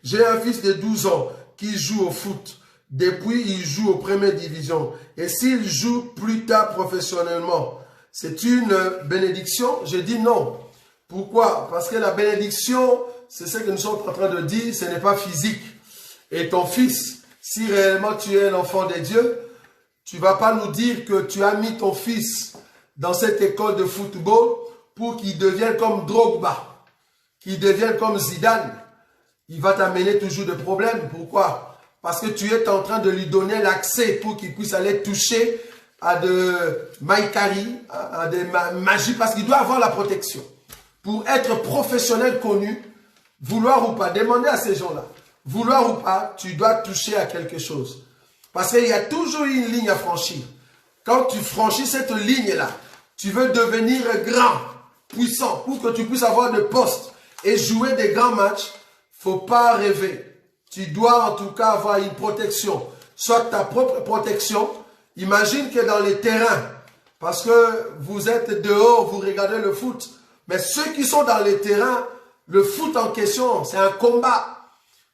J'ai un fils de 12 ans qui joue au foot. Depuis, il joue aux premières divisions. Et s'il joue plus tard professionnellement, c'est une bénédiction? Je dis non. Pourquoi? Parce que la bénédiction, c'est ce que nous sommes en train de dire, ce n'est pas physique. Et ton fils, si réellement tu es l'enfant de Dieu, tu ne vas pas nous dire que tu as mis ton fils dans cette école de football pour qu'il devienne comme Drogba, qu'il devienne comme Zidane. Il va t'amener toujours des problèmes. Pourquoi? Parce que tu es en train de lui donner l'accès pour qu'il puisse aller toucher à de maïkari, à des magies, parce qu'il doit avoir la protection. Pour être professionnel connu, vouloir ou pas, demandez à ces gens-là, vouloir ou pas, tu dois toucher à quelque chose. Parce qu'il y a toujours une ligne à franchir. Quand tu franchis cette ligne-là, tu veux devenir grand, puissant, pour que tu puisses avoir de postes et jouer des grands matchs. Faut pas rêver. Tu dois en tout cas avoir une protection, soit ta propre protection. Imagine que dans les terrains, parce que vous êtes dehors, vous regardez le foot, mais ceux qui sont dans les terrains, le foot en question, c'est un combat.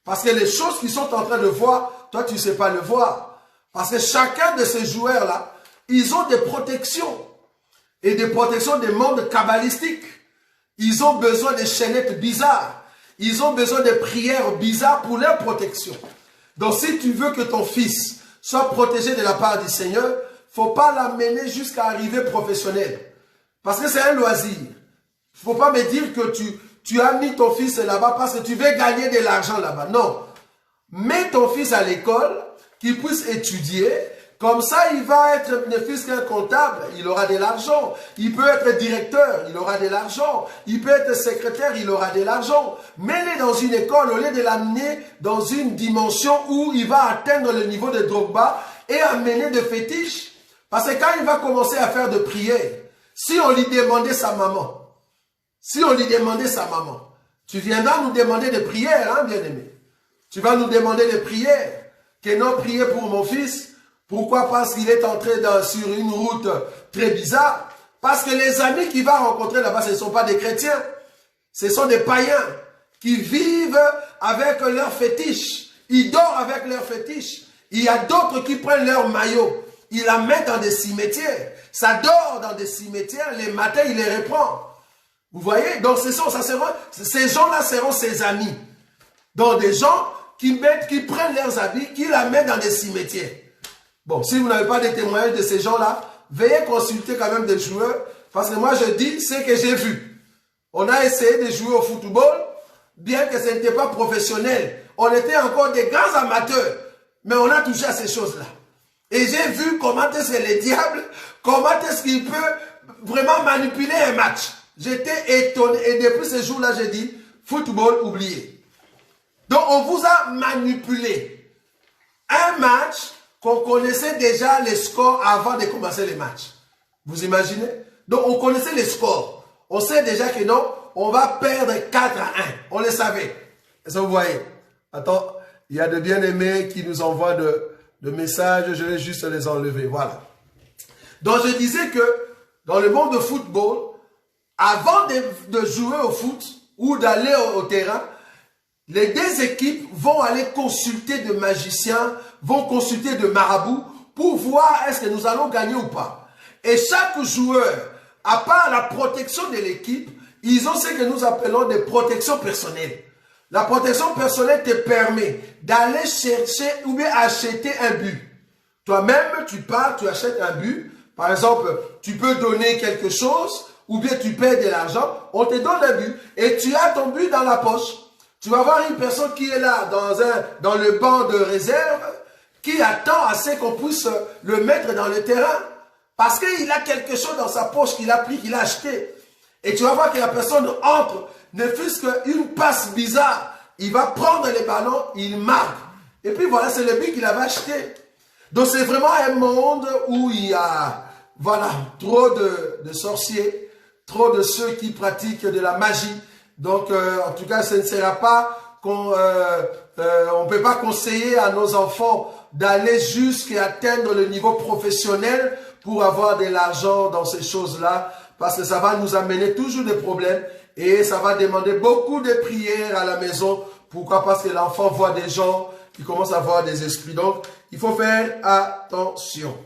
Parce que les choses qu'ils sont en train de voir, toi tu ne sais pas le voir. Parce que chacun de ces joueurs-là, ils ont des protections. Et des protections des mondes kabbalistiques. Ils ont besoin de chaînettes bizarres. Ils ont besoin de prières bizarres pour leur protection. Donc si tu veux que ton fils soit protégé de la part du Seigneur, il ne faut pas l'amener jusqu'à arriver professionnel. Parce que c'est un loisir. Il ne faut pas me dire que tu as mis ton fils là-bas parce que tu veux gagner de l'argent là-bas. Non. Mets ton fils à l'école, qu'il puisse étudier. Comme ça, il va être ne fût-ce qu'un comptable, il aura de l'argent. Il peut être directeur, il aura de l'argent. Il peut être secrétaire, il aura de l'argent. Mets-le dans une école au lieu de l'amener dans une dimension où il va atteindre le niveau de Drogba et amener de fétiches. Parce que quand il va commencer à faire de prières, si on lui demandait sa maman, tu viendras nous demander des prières, hein, bien-aimé. Tu vas nous demander des prières. Que non, prier pour mon fils. Pourquoi? Parce qu'il est entré sur une route très bizarre. Parce que les amis qu'il va rencontrer là-bas, ce ne sont pas des chrétiens. Ce sont des païens qui vivent avec leurs fétiches. Ils dorment avec leurs fétiches. Il y a d'autres qui prennent leur maillot. Ils la mettent dans des cimetières. Ça dort dans des cimetières. Les matins, il les reprend. Vous voyez? Donc, ces gens-là seront ses amis. Donc, des gens qui prennent leurs habits, qui la mettent dans des cimetières. Bon, si vous n'avez pas de témoignages de ces gens-là, veuillez consulter quand même des joueurs, parce que moi je dis ce que j'ai vu. On a essayé de jouer au football, bien que ce n'était pas professionnel. On était encore des grands amateurs, mais on a touché à ces choses-là. Et j'ai vu comment est-ce que le diable, comment est-ce qu'il peut vraiment manipuler un match. J'étais étonné, et depuis ce jour-là, j'ai dit, football, oublié. Donc on vous a manipulé. Un match qu'on connaissait déjà les scores avant de commencer les matchs. Vous imaginez? Donc, on connaissait les scores. On sait déjà que non, on va perdre 4-1. On le savait. Est-ce que vous voyez? Attends, il y a de bien-aimés qui nous envoient de messages. Je vais juste les enlever. Voilà. Donc, je disais que dans le monde de football, avant de jouer au foot ou d'aller au terrain, les deux équipes vont aller consulter de magiciens, vont consulter de marabouts pour voir est-ce que nous allons gagner ou pas. Et chaque joueur, à part la protection de l'équipe, ils ont ce que nous appelons des protections personnelles. La protection personnelle te permet d'aller chercher ou bien acheter un but. Toi-même, tu pars, tu achètes un but. Par exemple, tu peux donner quelque chose ou bien tu payes de l'argent. On te donne un but et tu as ton but dans la poche. Tu vas voir une personne qui est là dans le banc de réserve, qui attend à ce qu'on puisse le mettre dans le terrain. Parce qu'il a quelque chose dans sa poche qu'il a pris, qu'il a acheté. Et tu vas voir que la personne entre, ne fût-ce qu'une passe bizarre. Il va prendre les ballons, il marque. Et puis voilà, c'est le but qu'il avait acheté. Donc c'est vraiment un monde où il y a, voilà, trop de sorciers, trop de ceux qui pratiquent de la magie. Donc, en tout cas, ce ne sera pas qu'on on peut pas conseiller à nos enfants d'aller jusqu'à atteindre le niveau professionnel pour avoir de l'argent dans ces choses-là, parce que ça va nous amener toujours des problèmes et ça va demander beaucoup de prières à la maison Pourquoi? Parce que l'enfant voit des gens qui commencent à voir des esprits. Donc, il faut faire attention.